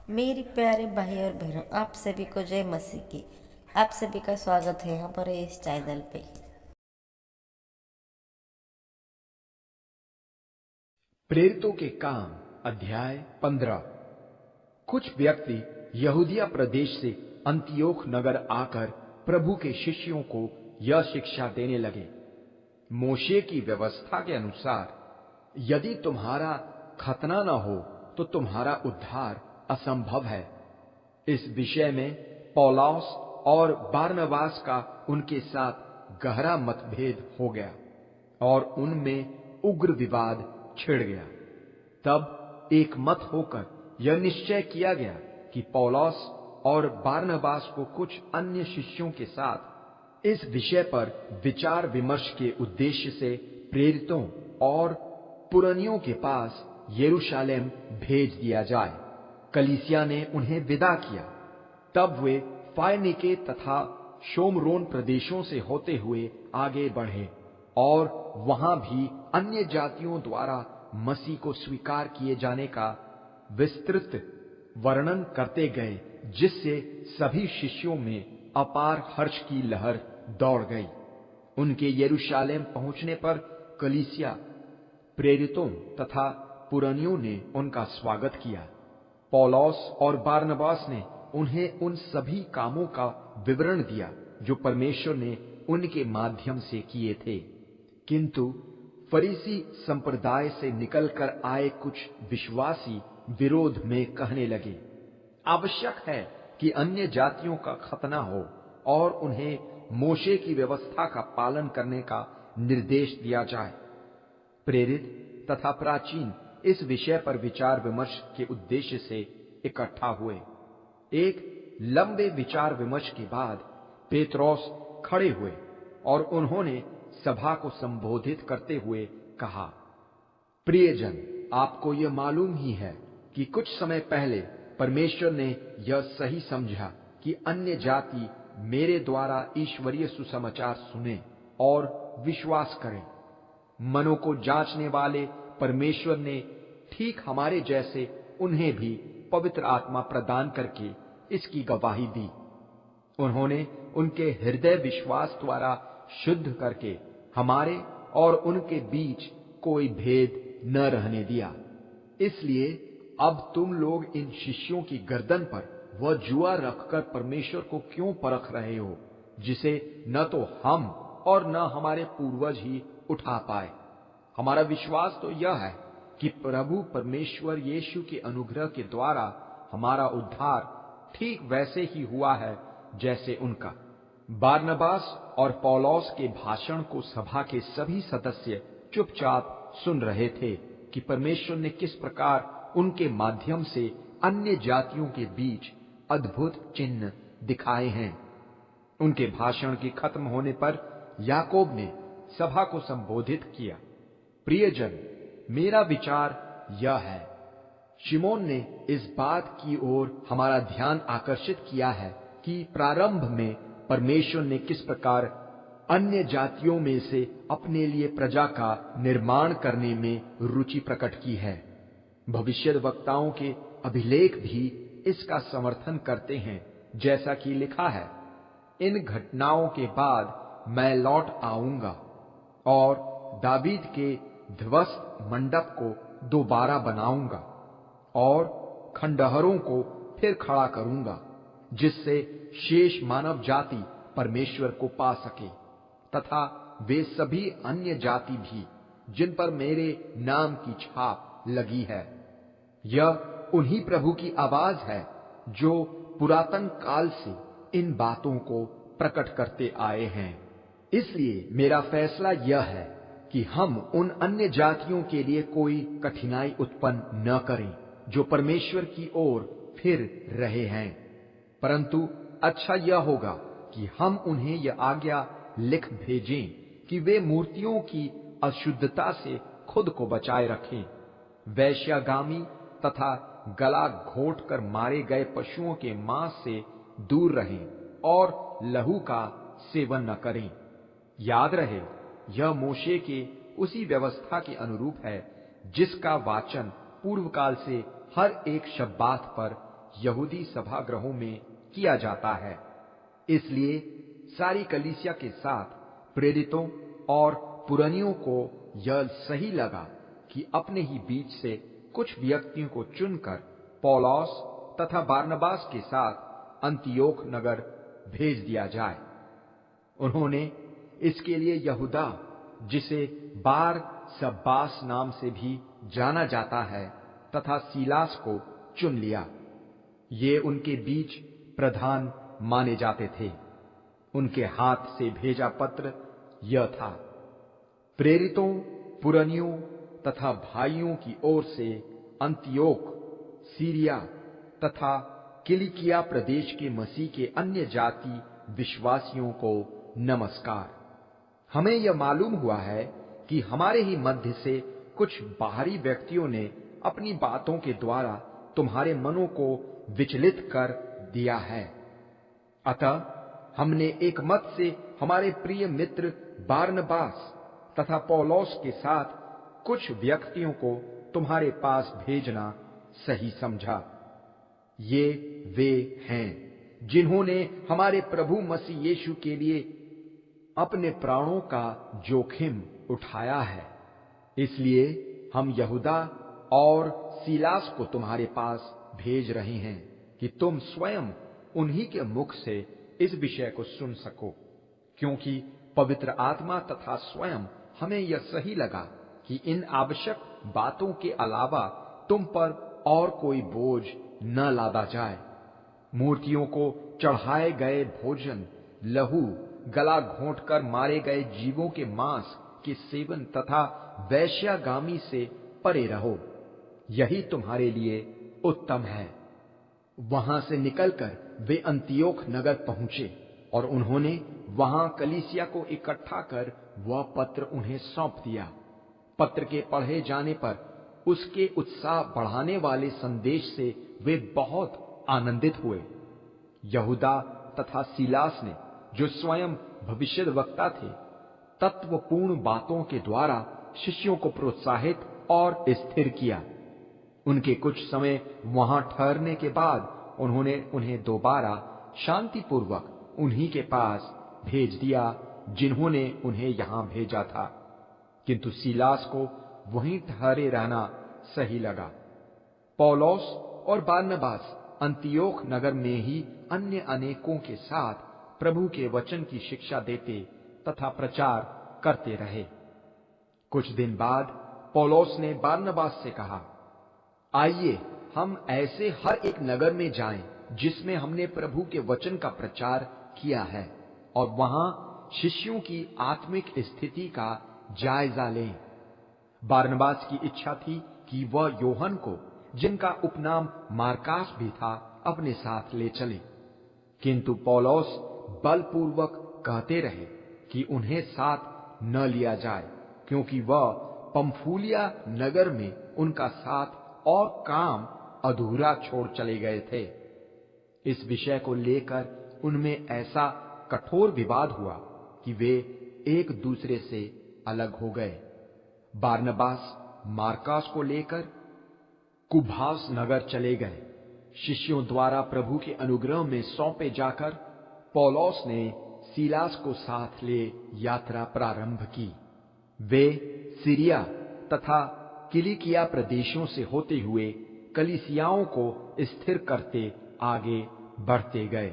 मेरी प्यारे भाई और बहनों, आप सभी को जय मसीह की। आप सभी का स्वागत है हमारे इस चैनल पे। प्रेरितों के काम अध्याय 15। कुछ व्यक्ति यहूदिया प्रदेश से अंतियोख नगर आकर प्रभु के शिष्यों को यह शिक्षा देने लगे, मोशे की व्यवस्था के अनुसार यदि तुम्हारा खतना न हो तो तुम्हारा उद्धार असंभव है। इस विषय में पौलुस और बारनबास का उनके साथ गहरा मतभेद हो गया और उनमें उग्र विवाद छिड़ गया। तब एक मत होकर यह निश्चय किया गया कि पौलुस और बारनबास को कुछ अन्य शिष्यों के साथ इस विषय पर विचार विमर्श के उद्देश्य से प्रेरितों और पुरनियों के पास यरूशलेम भेज दिया जाए। कलीसिया ने उन्हें विदा किया। तब वे फायनीके तथा शोमरोन प्रदेशों से होते हुए आगे बढ़े और वहां भी अन्य जातियों द्वारा मसीह को स्वीकार किए जाने का विस्तृत वर्णन करते गए, जिससे सभी शिष्यों में अपार हर्ष की लहर दौड़ गई। उनके यरूशलेम पहुंचने पर कलीसिया, प्रेरितों तथा पुरनियों ने उनका स्वागत किया। पौलुस और बारनबास ने उन्हें उन सभी कामों का विवरण दिया जो परमेश्वर ने उनके माध्यम से किए थे। किंतु फरीसी संप्रदाय से निकलकर आए कुछ विश्वासी विरोध में कहने लगे, आवश्यक है कि अन्य जातियों का खतना हो और उन्हें मोशे की व्यवस्था का पालन करने का निर्देश दिया जाए। प्रेरित तथा प्राचीन इस विषय पर विचार विमर्श के उद्देश्य से इकट्ठा हुए। एक लंबे विचार विमर्श के बाद पेत्रोस खड़े हुए और उन्होंने सभा को संबोधित करते हुए कहा, प्रियजन, आपको यह मालूम ही है कि कुछ समय पहले परमेश्वर ने यह सही समझा कि अन्य जाति मेरे द्वारा ईश्वरीय सुसमाचार सुने और विश्वास करें। मनों को जांचने वाले परमेश्वर ने ठीक हमारे जैसे उन्हें भी पवित्र आत्मा प्रदान करके इसकी गवाही दी। उन्होंने उनके हृदय विश्वास द्वारा शुद्ध करके हमारे और उनके बीच कोई भेद न रहने दिया। इसलिए अब तुम लोग इन शिष्यों की गर्दन पर वह जुआ रखकर परमेश्वर को क्यों परख रहे हो, जिसे न तो हम और न हमारे पूर्वज ही उठा पाए। हमारा विश्वास तो यह है कि प्रभु परमेश्वर यीशु के अनुग्रह के द्वारा हमारा उद्धार ठीक वैसे ही हुआ है जैसे उनका। बारनबास और पौलुस के भाषण को सभा के सभी सदस्य चुपचाप सुन रहे थे कि परमेश्वर ने किस प्रकार उनके माध्यम से अन्य जातियों के बीच अद्भुत चिन्ह दिखाए हैं। उनके भाषण के खत्म होने पर याकूब ने सभा को संबोधित किया, प्रियजन, मेरा विचार यह है। शिमोन ने इस बात की ओर हमारा ध्यान आकर्षित किया है कि प्रारंभ में परमेश्वर ने किस प्रकार अन्य जातियों में से अपने लिए प्रजा का निर्माण करने में रुचि प्रकट की है। भविष्यद्वक्ताओं के अभिलेख भी इसका समर्थन करते हैं, जैसा कि लिखा है, इन घटनाओं के बाद मैं लौट आऊंगा और दावीद के ध्वस्त मंडप को दोबारा बनाऊंगा और खंडहरों को फिर खड़ा करूंगा, जिससे शेष मानव जाति परमेश्वर को पा सके, तथा वे सभी अन्य जाति भी जिन पर मेरे नाम की छाप लगी है। यह उन्हीं प्रभु की आवाज है जो पुरातन काल से इन बातों को प्रकट करते आए हैं। इसलिए मेरा फैसला यह है कि हम उन अन्य जातियों के लिए कोई कठिनाई उत्पन्न न करें जो परमेश्वर की ओर फिर रहे हैं, परंतु अच्छा यह होगा कि हम उन्हें यह आज्ञा लिख भेजें कि वे मूर्तियों की अशुद्धता से खुद को बचाए रखें, वैश्यागामी तथा गला घोट कर मारे गए पशुओं के मांस से दूर रहें और लहू का सेवन न करें। याद रहे, यह मोशे के उसी व्यवस्था के अनुरूप है जिसका वाचन पूर्व काल से हर एक शब्बात पर यहूदी सभागृहों में किया जाता है। इसलिए सारी कलीसिया के साथ प्रेरितों और पुरनियों को यह सही लगा कि अपने ही बीच से कुछ व्यक्तियों को चुनकर पौलुस तथा बारनबास के साथ अंतियोख नगर भेज दिया जाए। उन्होंने इसके लिए यहूदा, जिसे बार सब्बास नाम से भी जाना जाता है, तथा सीलास को चुन लिया। ये उनके बीच प्रधान माने जाते थे। उनके हाथ से भेजा पत्र यह था: प्रेरितों, पुरनियों तथा भाइयों की ओर से अंतियोख, सीरिया तथा किलिकिया प्रदेश के मसीह के अन्य जाति विश्वासियों को नमस्कार। हमें यह मालूम हुआ है कि हमारे ही मध्य से कुछ बाहरी व्यक्तियों ने अपनी बातों के द्वारा तुम्हारे मनों को विचलित कर दिया है। अतः हमने एक मत से हमारे प्रिय मित्र बारनबास तथा पौलुस के साथ कुछ व्यक्तियों को तुम्हारे पास भेजना सही समझा। ये वे हैं जिन्होंने हमारे प्रभु मसीह यीशु के लिए अपने प्राणों का जोखिम उठाया है। इसलिए हम यहूदा और सीलास को तुम्हारे पास भेज रहे हैं कि तुम स्वयं उन्हीं के मुख से इस विषय को सुन सको, क्योंकि पवित्र आत्मा तथा स्वयं हमें यह सही लगा कि इन आवश्यक बातों के अलावा तुम पर और कोई बोझ न लादा जाए। मूर्तियों को चढ़ाए गए भोजन, लहू, गला घोंटकर मारे गए जीवों के मांस के सेवन तथा वैश्यागामी से परे रहो। यही तुम्हारे लिए उत्तम है। वहां से निकलकर वे अंतियोख नगर पहुंचे और उन्होंने वहां कलीसिया को इकट्ठा कर वह पत्र उन्हें सौंप दिया। पत्र के पढ़े जाने पर उसके उत्साह बढ़ाने वाले संदेश से वे बहुत आनंदित हुए। यहूदा तथा सीलास ने, जो स्वयं भविष्यद्वक्ता थे, तत्वपूर्ण बातों के द्वारा शिष्यों को प्रोत्साहित और स्थिर किया। उनके कुछ समय वहां ठहरने के बाद उन्होंने उन्हें दोबारा शांतिपूर्वक उन्हीं के पास भेज दिया जिन्होंने उन्हें यहां भेजा था। किंतु सीलास को वहीं ठहरे रहना सही लगा। पौलुस और बारनबास अंतियोख नगर में ही अन्य अनेकों के साथ प्रभु के वचन की शिक्षा देते तथा प्रचार करते रहे। कुछ दिन बाद पौलुस ने बारनबास से कहा, आइए हम ऐसे हर एक नगर में जाएं जिसमें हमने प्रभु के वचन का प्रचार किया है, और वहां शिष्यों की आत्मिक स्थिति का जायजा लें। बारनबास की इच्छा थी कि वह योहन को, जिनका उपनाम मार्कास भी था, अपने साथ ले चले, किंतु पौलुस बलपूर्वक कहते रहे कि उन्हें साथ न लिया जाए, क्योंकि वह पंफूलिया नगर में उनका साथ और काम अधूरा छोड़ चले गए थे। इस विषय को लेकर उनमें ऐसा कठोर विवाद हुआ कि वे एक दूसरे से अलग हो गए। बारनबास मार्कास को लेकर कुभास नगर चले गए। शिष्यों द्वारा प्रभु के अनुग्रह में सौंपे जाकर पौलुस ने सीलास को साथ ले यात्रा प्रारंभ की। वे सीरिया तथा किलिकिया प्रदेशों से होते हुए कलीसियाओं को स्थिर करते आगे बढ़ते गए।